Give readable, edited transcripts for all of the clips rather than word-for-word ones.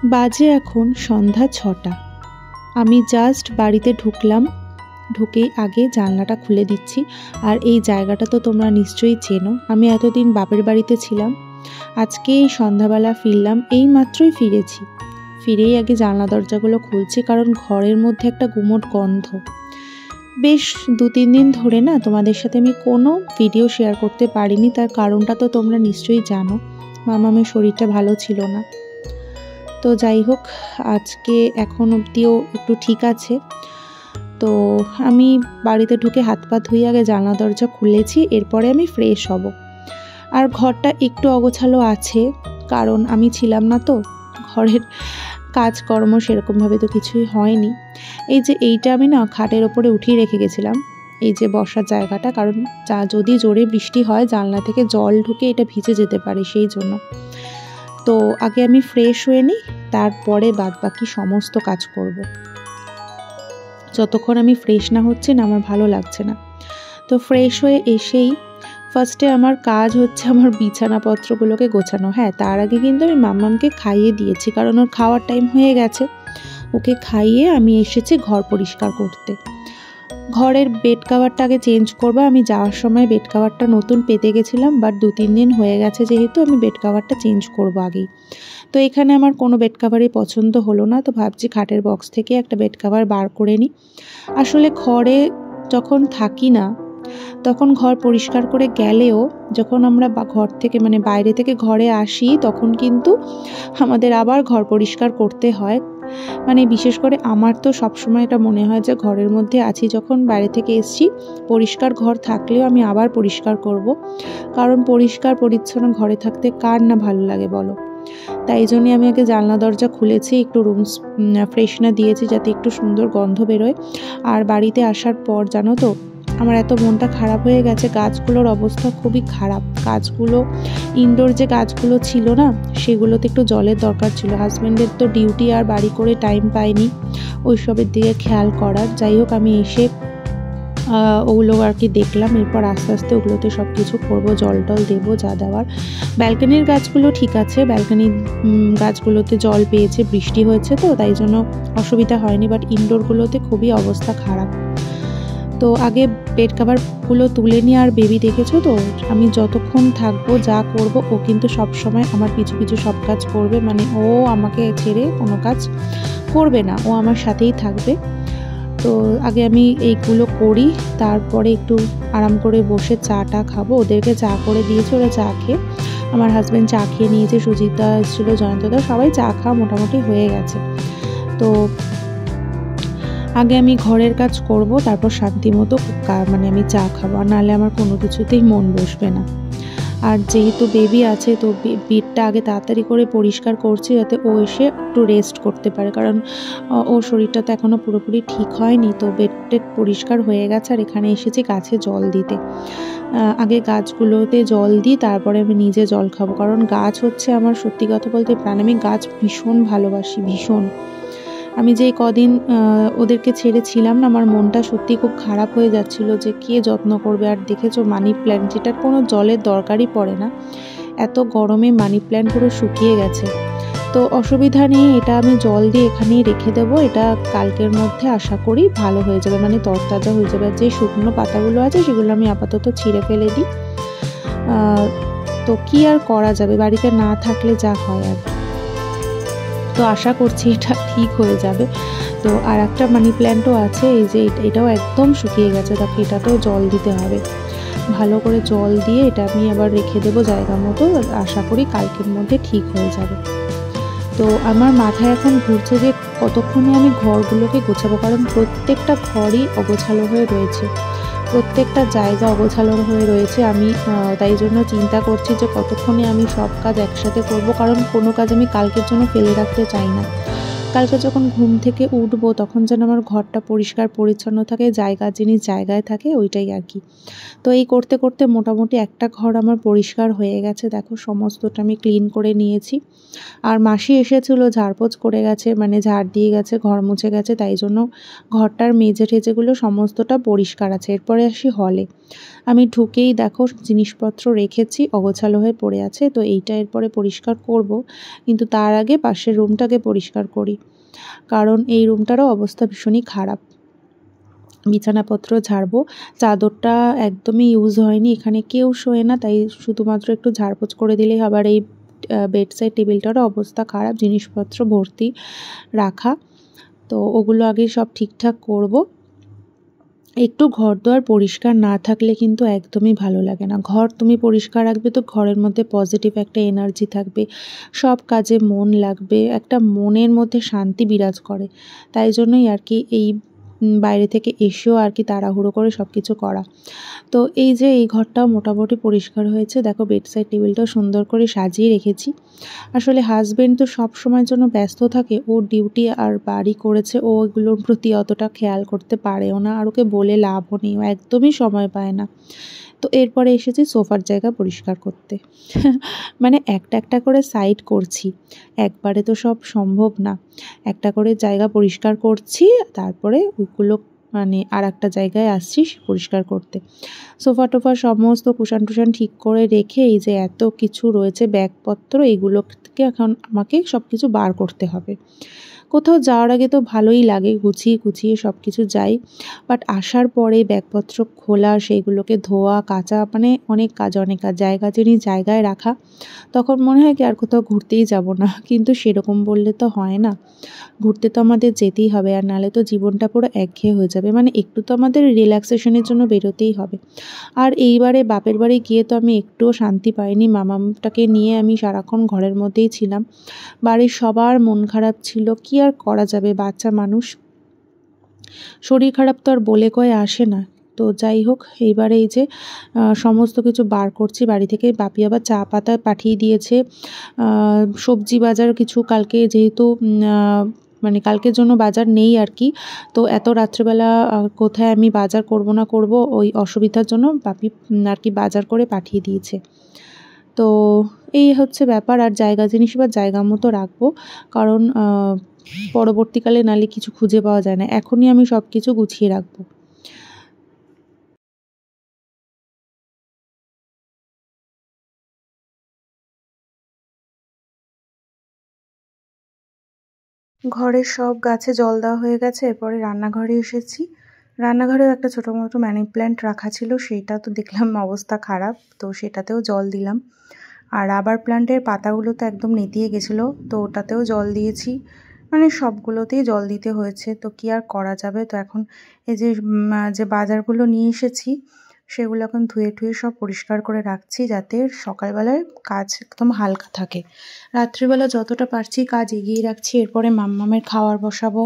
বাজে এখন সন্ধ্যা ৬টা। আমি জাস্ট বাড়িতে ঢুকলাম, ঢুকেই আগে জানলাটা খুলে দিচ্ছি। আর এই জায়গাটা তো তোমরা নিশ্চয়ই চেনো। আমি এতদিন বাপের বাড়িতে ছিলাম, আজকে সন্ধ্যাবেলা ফিরলাম, এই মাত্রই ফিরেছি। ফিরেই আগে জানলা দরজাগুলো খুলছি, কারণ ঘরের মধ্যে একটা গুমোট গন্ধ। বেশ ২-৩ দিন ধরে না তোমাদের সাথে আমি কোনো ভিডিও শেয়ার করতে পারিনি, তার কারণটা তো তোমরা নিশ্চয়ই জানো। মামামের শরীরটা ভালো ছিল না। তো যাই হোক, আজকে এখন অবধিও একটু ঠিক আছে। তো আমি বাড়িতে ঢুকে হাত পা ধুয়ে আগে জানলা দরজা খুলেছি, এরপরে আমি ফ্রেশ হব। আর ঘরটা একটু অগোছালো আছে, কারণ আমি ছিলাম না, তো ঘরের কাজকর্ম সেরকমভাবে তো কিছুই হয়নি। এই যে এইটা আমি না খাটের ওপরে উঠিয়ে রেখে গেছিলাম, এই যে বসার জায়গাটা, কারণ যদি জোরে বৃষ্টি হয় জানলা থেকে জল ঢুকে এটা ভিজে যেতে পারে, সেই জন্য। তো আগে আমি ফ্রেশ হয়ে নিই, তারপরে বাদবাকি সমস্ত কাজ করব। যতক্ষণ আমি ফ্রেশ না হচ্ছি না আমার ভালো লাগছে না। তো ফ্রেশ হয়ে এসেই ফার্স্টে আমার কাজ হচ্ছে আমার বিছানাপত্রগুলোকে গোছানো। হ্যাঁ, তার আগে কিন্তু আমি মাম্মামকে খাইয়ে দিয়েছি, কারণ ওর খাওয়ার টাইম হয়ে গেছে। ওকে খাইয়ে আমি এসেছি ঘর পরিষ্কার করতে। ঘরের বেড কাভারটা আগে চেঞ্জ করবো। আমি যাওয়ার সময় বেড কাভারটা নতুন পেতে গেছিলাম, বাট ২-৩ দিন হয়ে গেছে যেহেতু, আমি বেড কাভারটা চেঞ্জ করবো আগেই। তো এখানে আমার কোনো বেড কাভারই পছন্দ হলো না, তো ভাবছি খাটের বক্স থেকে একটা বেড কাভার বার করে নিই। আসলে ঘরে যখন থাকি না তখন ঘর পরিষ্কার করে গেলেও যখন আমরা ঘর থেকে মানে বাইরে থেকে ঘরে আসি তখন কিন্তু আমাদের আবার ঘর পরিষ্কার করতে হয়। মানে বিশেষ করে আমার তো সবসময় এটা মনে হয় যে ঘরের মধ্যে আছি, যখন বাইরে থেকে এসছি পরিষ্কার ঘর থাকলেও আমি আবার পরিষ্কার করব, কারণ পরিষ্কার পরিচ্ছন্ন ঘরে থাকতে কার না ভালো লাগে বলো। তাই জন্যই আমি আগে জানলা দরজা খুলেছি, একটু রুম ফ্রেশনার দিয়েছি যাতে একটু সুন্দর গন্ধ বেরোয়। আর বাড়িতে আসার পর জানো তো আমার এত মনটা খারাপ হয়ে গেছে, গাছগুলোর অবস্থা খুবই খারাপ। গাছগুলো ইনডোর যে গাছগুলো ছিল না সেগুলোতে একটু জলের দরকার ছিল। হাজব্যান্ডের তো ডিউটি আর বাড়ি করে টাইম পাইনি ওইসবের দিকে খেয়াল করার। যাই হোক, আমি এসে ওগুলো আর কি দেখলাম, এরপর আস্তে আস্তে ওগুলোতে সব কিছু করবো, জল টল দেবো যা দেওয়ার। ব্যালকনির গাছগুলো ঠিক আছে, ব্যালকনির গাছগুলোতে জল পেয়েছে, বৃষ্টি হয়েছে তো তাই জন্য অসুবিধা হয়নি, বাট ইনডোরগুলোতে খুবই অবস্থা খারাপ। তো আগে বেড কাভারগুলো তুলে নিয়ে, আর বেবি দেখেছো তো আমি যতক্ষণ থাকবো যা করব ও কিন্তু সব সময় আমার পিছু পিছু সব কাজ করবে, মানে ও আমাকে ছেড়ে কোনো কাজ করবে না, ও আমার সাথেই থাকবে। তো আগে আমি এইগুলো করি, তারপরে একটু আরাম করে বসে চাটা খাবো। ওদেরকে চা করে দিয়েছি, ওরা চা খেয়ে, আমার হাজব্যান্ড চা খেয়ে নিয়েছে, সুজিতা এসেছিলো, জয়ন্তদা, সবাই চা খাওয়া মোটামুটি হয়ে গেছে। তো আগে আমি ঘরের কাজ করব, তারপর শান্তি মতো মানে আমি চা খাবো, আর নাহলে আমার কোনো কিছুতেই মন বসবে না। আর যেহেতু বেবি আছে তো বেডটা আগে তাড়াতাড়ি করে পরিষ্কার করছি যাতে ও এসে একটু রেস্ট করতে পারে, কারণ ওর শরীরটা তো এখনও পুরোপুরি ঠিক হয়নি। তো বেড পরিষ্কার হয়ে গেছে, আর এখানে এসেছি গাছে জল দিতে। আগে গাছগুলোতে জল দিই, তারপরে আমি নিজে জল খাবো, কারণ গাছ হচ্ছে আমার সত্যি কথা বলতে প্রাণ। আমি গাছ ভীষণ ভালোবাসি, ভীষণ। আমি যে কদিন ওদেরকে ছেড়েছিলাম না, আমার মনটা সত্যি খুব খারাপ হয়ে যাচ্ছিল যে কে যত্ন করবে। আর দেখেছো মানি প্ল্যান্ট, যেটার কোনো জলের দরকারই পড়ে না, এত গরমে মানি প্ল্যান্ট পুরো শুকিয়ে গেছে। তো অসুবিধা নেই, এটা আমি জল দিয়ে এখানেই রেখে দেবো, এটা কালকের মধ্যে আশা করি ভালো হয়ে যাবে, মানে তরতাজা হয়ে যাবে। যে শুকনো পাতাগুলো আছে সেগুলো আমি আপাতত ছিঁড়ে ফেলে দিই। তো কি আর করা যাবে, বাড়িতে না থাকলে যা হয় আর। তো আশা করছি এটা ঠিক হয়ে যাবে। তো আর একটা মানি প্ল্যান্টও আছে, এই যে এটাও একদম শুকিয়ে গেছে, তাকে এটাতেও জল দিতে হবে। ভালো করে জল দিয়ে এটা আমি আবার রেখে দেবো জায়গা মতো, আশা করি কালকের মধ্যে ঠিক হয়ে যাবে। তো আমার মাথায় এখন ঘুরছে যে কতক্ষণে আমি ঘরগুলোকে গোছাবো, কারণ প্রত্যেকটা ঘরই অগোছালো হয়ে রয়েছে, প্রত্যেকটা জায়গা অগোছালো হয়ে রয়েছে। আমি তাই জন্য চিন্তা করছি যে কতক্ষণে আমি সব কাজ একসাথে করব, কারণ কোনো কাজ আমি কালকের জন্য ফেলে রাখতে চাই না। কালকে যখন ঘুম থেকে উঠবো তখন যেন আমার ঘরটা পরিষ্কার পরিচ্ছন্ন থাকে, জায়গার জিনিস জায়গায় থাকে, ওইটাই আর কি। তো এই করতে করতে মোটামুটি একটা ঘর আমার পরিষ্কার হয়ে গেছে, দেখো সমস্তটা আমি ক্লিন করে নিয়েছি। আর মাসি এসেছিলো, ঝাড়পোছ করে গেছে, মানে ঝাড় দিয়ে গেছে, ঘর মুছে গেছে, তাই জন্য ঘরটার মেঝে ঠেজেগুলো সমস্তটা পরিষ্কার আছে। এরপরে আসি হলে। আমি ঢুকেই দেখো জিনিসপত্র রেখেছি, অগোছালো হয়ে পড়ে আছে, তো এইটা এরপরে পরিষ্কার করব, কিন্তু তার আগে পাশের রুমটাকে পরিষ্কার করি, কারণ এই রুমটারও অবস্থা ভীষণই খারাপ। বিছানাপত্র ঝাড়বো, চাদরটা একদমই ইউজ হয়নি, এখানে কেউ শোয় না, তাই শুধুমাত্র একটু ঝাড়পোছ করে দিলেই। আবার এই বেডসাইড টেবিলটারও অবস্থা খারাপ, জিনিসপত্র ভর্তি রাখা, তো ওগুলো আগে সব ঠিকঠাক করব। একটু ঘর দোয়ার পরিষ্কার না থাকলে কিন্তু একদমই ভালো লাগে না। ঘর তুমি পরিষ্কার রাখবে তো ঘরের মধ্যে পজিটিভ একটা এনার্জি থাকবে, সব কাজে মন লাগবে, একটা মনের মধ্যে শান্তি বিরাজ করে। তাই জন্যই আর কি এই বাইরে থেকে এসেও আর কি তাড়াহুড়ো করে সব কিছু করা। তো এই যে এই ঘরটাও মোটামুটি পরিষ্কার হয়েছে, দেখো বেডসাইড টেবিলটাও সুন্দর করে সাজিয়ে রেখেছি। আসলে হাজবেন্ড তো সব সময়ের জন্য ব্যস্ত থাকে, ও ডিউটি আর বাড়ি করেছে, ও এগুলোর প্রতি অতটা খেয়াল করতে পারেও না, আর ওকে বলে লাভও নেই, ও একদমই সময় পায় না। তো এরপরে এসেছি সোফার জায়গা পরিষ্কার করতে। মানে একটা একটা করে সাইড করছি, একবারে তো সব সম্ভব না। একটা করে জায়গা পরিষ্কার করছি, তারপরে ওইগুলো মানে আর একটা জায়গায় আসছি পরিষ্কার করতে। সোফা টোফা সমস্ত কুশান টুশান ঠিক করে রেখে এই যে এত কিছু রয়েছে ব্যাগপত্র, এইগুলো থেকে এখন আমাকে সব কিছু বার করতে হবে। কোথাও যাওয়ার আগে তো ভালোই লাগে, গুছিয়ে গুছিয়ে সব কিছু যাই, বাট আসার পরে ব্যাগপত্র খোলা, সেইগুলোকে ধোয়া কাচা, মানে অনেক কাজ জায়গা জিনিস জায়গায় রাখা, তখন মনে হয় কি আর কোথাও ঘুরতেই যাব না, কিন্তু সেরকম বললে তো হয় না, ঘুরতে তো আমাদের যেতেই হবে, আর নাহলে তো জীবনটা পুরো একঘেয়ে হয়ে যাবে। মানে একটু তো আমাদের রিল্যাক্সেশনের জন্য বেরোতেই হবে। আর এইবারে বাপের বাড়ি গিয়ে তো আমি একটুও শান্তি পাইনি, মামাটাকে নিয়ে আমি সারাক্ষণ ঘরের মধ্যেই ছিলাম। বাড়ির সবার মন খারাপ ছিল, কি আর করা যাবে, বাচ্চা মানুষ, শরীর খারাপ তো আর বলে কয়ে আসে না। তো যাই হোক, এইবারে এই যে সমস্ত কিছু বার করছি বাড়ি থেকে। বাপি আবার চা পাতা পাঠিয়ে দিয়েছে, সবজি বাজার কিছু কালকে, যেহেতু মানে কালকের জন্য বাজার নেই আর কি, তো এত রাত্রেবেলা কোথায় আমি বাজার করব না করব, ওই অসুবিধার জন্য বাপি আর কি বাজার করে পাঠিয়ে দিয়েছে। তো এই হচ্ছে ব্যাপার। আর জায়গা জিনিস এবার জায়গা মতো রাখবো, কারণ পরবর্তীকালে নালে কিছু খুঁজে পাওয়া যায় না, এখনই আমি সব কিছু গুছিয়ে রাখবো। ঘরের সব গাছে জল দেওয়া হয়ে গেছে, এরপরে রান্নাঘরে এসেছি। রান্নাঘরেও একটা ছোটো মতো মানি প্ল্যান্ট রাখা ছিল, সেইটা তো দেখলাম অবস্থা খারাপ, তো সেটাতেও জল দিলাম। আর রাবার প্ল্যান্টের পাতাগুলো তো একদম নেতিয়ে গেছিলো, তো ওটাতেও জল দিয়েছি, মানে সবগুলোতেই জল দিতে হয়েছে, তো কি আর করা যাবে। তো এখন এই যে যে বাজারগুলো নিয়ে এসেছি সেগুলো এখন ধুয়ে টুয়ে সব পরিষ্কার করে রাখছি, যাতে সকালবেলায় কাজ একদম হালকা থাকে। রাত্রিবেলা যতটা পারছি কাজ এগিয়ে রাখছি, এরপরে মাম্মামের খাওয়ার বসাবো,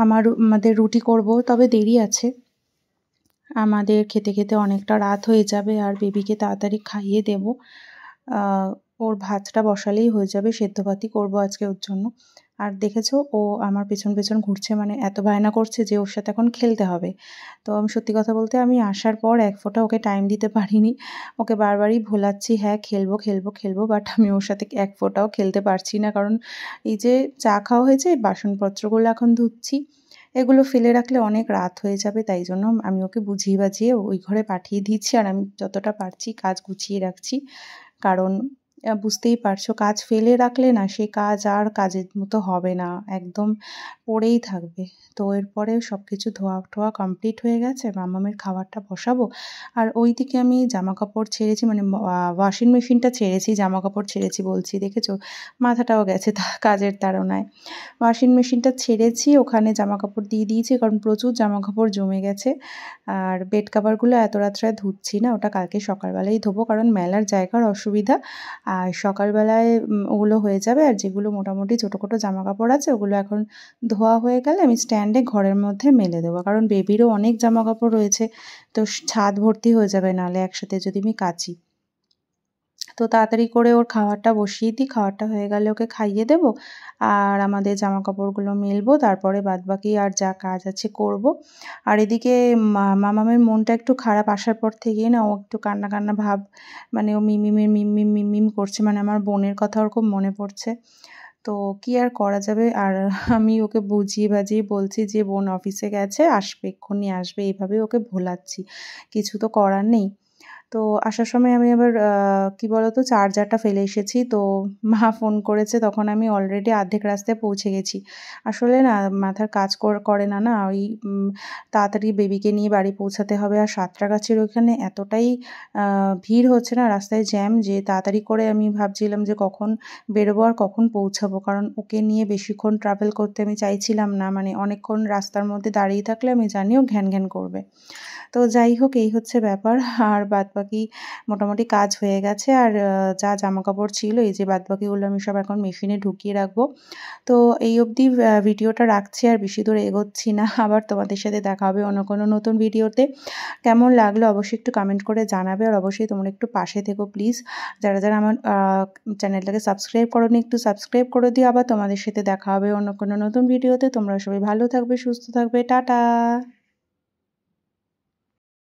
আমাদের রুটি করব, তবে দেরি আছে, আমাদের খেতে খেতে অনেকটা রাত হয়ে যাবে, আর বেবিকে তাড়াতাড়ি খাইয়ে দেব। ওর ভাতটা বসালেই হয়ে যাবে, সেদ্ধ ভাতই করবো আজকে ওর জন্য। আর দেখেছো ও আমার পেছন পেছন ঘুরছে, মানে এত বায়না করছে যে ওর সাথে এখন খেলতে হবে। তো আমি সত্যি কথা বলতে আমি আসার পর এক ফোঁটা ওকে টাইম দিতে পারিনি, ওকে বারবারই ভোলাচ্ছি হ্যাঁ খেলবো খেলবো খেলবো, বাট আমি ওর সাথে এক ফোঁটাও খেলতে পারছি না, কারণ এই যে চা খাওয়া হয়েছে, বাসনপত্রগুলো এখন ধুচ্ছি, এগুলো ফেলে রাখলে অনেক রাত হয়ে যাবে, তাই জন্য আমি ওকে বুঝিয়ে বাজিয়ে ওই ঘরে পাঠিয়ে দিচ্ছি, আর আমি যতটা পারছি কাজ গুছিয়ে রাখছি, কারণ বুঝতেই পারছো কাজ ফেলে রাখলে না সেই কাজ আর কাজের মতো হবে না, একদম পড়েই থাকবে। তো এরপরে সব কিছু ধোয়া টোয়া কমপ্লিট হয়ে গেছে, মামামের খাবারটা বসাবো। আর ওইদিকে আমি জামা কাপড় ছেড়েছি, মানে ওয়াশিং মেশিনটা ছেড়েছি, জামা কাপড় ছেড়েছি বলছি, দেখেছো মাথাটাও গেছে কাজের তাড়নায়। ওয়াশিং মেশিনটা ছেড়েছি, ওখানে জামা কাপড় দিয়ে দিয়েছি, কারণ প্রচুর জামা কাপড় জমে গেছে। আর বেড কাভারগুলো এত রাত্রে ধুচ্ছি না, ওটা কালকে সকালবেলাই ধোবো, কারণ মেলার জায়গার অসুবিধা, আর সকালবেলায় ওগুলো হয়ে যাবে। আর যেগুলো মোটামুটি ছোটো জামা কাপড় আছে ওগুলো এখন ধোয়া হয়ে গেলে আমি স্ট্যান্ডে ঘরের মধ্যে মেলে দেবো, কারণ বেবিরও অনেক জামা কাপড় রয়েছে, তো ছাদ ভর্তি হয়ে যাবে নাহলে একসাথে যদি আমি কাচি। তো তাড়াতাড়ি করে ওর খাবারটা বসিয়ে দিই, খাবারটা হয়ে গেলে ওকে খাইয়ে দেবো আর আমাদের জামা কাপড়গুলো মেলবো, তারপরে বাদবাকি আর যা কাজ আছে করব। আর এদিকে মামামের মনটা একটু খারাপ, আসার পর থেকেই না ও একটু কান্না কান্না ভাব, মানে ও মিম করছে, মানে আমার বোনের কথা ওর খুব মনে পড়ছে। তো কি আর করা যাবে, আর আমি ওকে বুঝিয়ে বাজিয়ে বলছি যে বোন অফিসে গেছে, আসবে, এক্ষুনি আসবে, এইভাবে ওকে ভোলাচ্ছি, কিছু তো করার নেই। তো আসার সময় আমি আবার কি বলতো, চার্জারটা ফেলে এসেছি, তো মা ফোন করেছে, তখন আমি অলরেডি অর্ধেক রাস্তায় পৌঁছে গেছি। আসলে না মাথার কাজ করে না, ওই তাড়াতাড়ি বেবিকে নিয়ে বাড়ি পৌঁছাতে হবে, আর সাঁতরাগাছির ওইখানে এতটাই ভিড় হচ্ছে না, রাস্তায় জ্যাম, যে তাড়াতাড়ি করে আমি ভাবছিলাম যে কখন বেরোবো আর কখন পৌঁছাবো, কারণ ওকে নিয়ে বেশিক্ষণ ট্রাভেল করতে আমি চাইছিলাম না, মানে অনেকক্ষণ রাস্তার মধ্যে দাঁড়িয়ে থাকলে আমি জানিও ঘ্যান ঘ্যান করবে। তো যাই হোক, এই হচ্ছে ব্যাপার। আর বাদবাকি মোটামুটি কাজ হয়ে গেছে, আর যা জামাকাপড় ছিল এই যে বাদবাকিগুলো আমি সব এখন মেশিনে ঢুকিয়ে রাখবো। তো এই অবধি ভিডিওটা রাখছি, আর বেশি দূর এগোচ্ছি না। আবার তোমাদের সাথে দেখা হবে অন্য কোনো নতুন ভিডিওতে। কেমন লাগলো অবশ্যই একটু কমেন্ট করে জানাবে, আর অবশ্যই তোমরা একটু পাশে থেকো প্লিজ। যারা যারা আমার চ্যানেলটাকে সাবস্ক্রাইব করোনি একটু সাবস্ক্রাইব করে দিও। আবার তোমাদের সাথে দেখা হবে অন্য কোনো নতুন ভিডিওতে। তোমরা সবাই ভালো থাকবে, সুস্থ থাকবে, টাটা।